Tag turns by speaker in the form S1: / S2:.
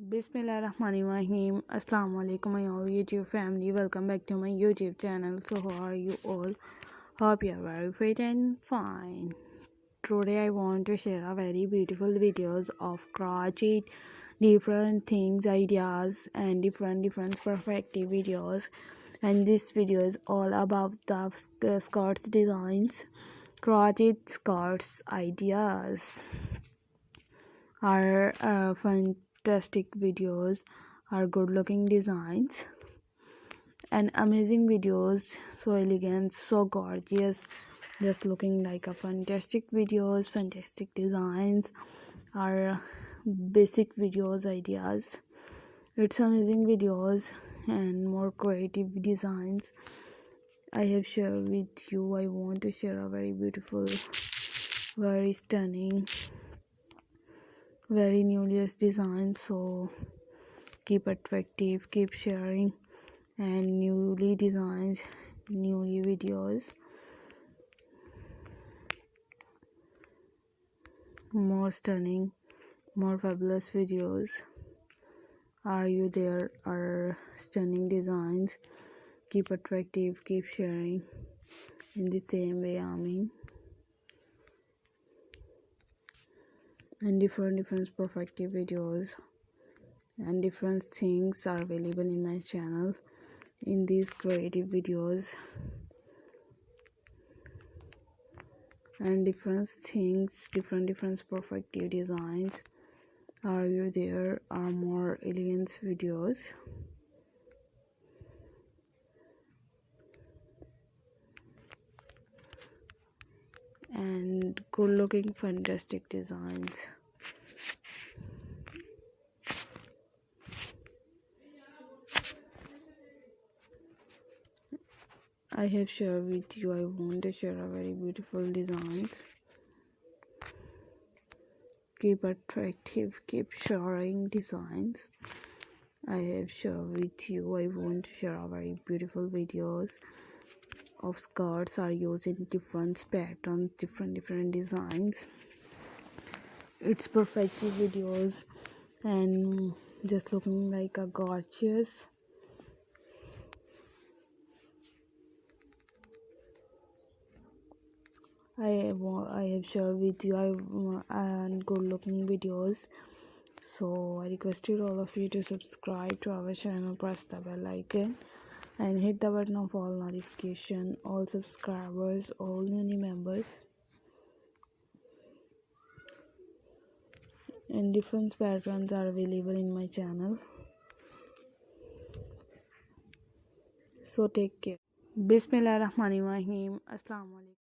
S1: Bismillahirrahmanirrahim. Assalamu alaikum my all YouTube family. Welcome back to my YouTube channel. So how are you all? Hope you are very fit and fine. Today I want to share a very beautiful videos of crochet, different things, ideas and different perspective videos. And this video is all about the skirts designs, crochet skirts ideas. Are fantastic videos, are good looking designs and amazing videos, so elegant, so gorgeous, just looking like a fantastic videos, fantastic designs, are basic videos ideas. It's amazing videos and more creative designs I have shared with you. I want to share a very beautiful, very stunning, very newest design, so keep attractive, keep sharing, and newly designs, newly videos, more stunning, more fabulous videos. Are you there? Are stunning designs, keep attractive, keep sharing in the same way, and different perspective videos and different things are available in my channel in these creative videos, and different things, different perspective designs. Are you there? Are more elegant videos and good looking fantastic designs. I have shared with you. I want to share a very beautiful designs. Keep attractive, keep sharing designs. I have shared with you. I want to share a very beautiful videos of skirts are using different patterns, different designs. It's perfective videos and just looking like a gorgeous. I have shared with you and good looking videos, so I requested all of you to subscribe to our channel, press the bell icon and hit the button of all notification, all subscribers, all new members, and different patterns are available in my channel, so take care. Bismillahirrahmanirrahim. Assalamu alaikum.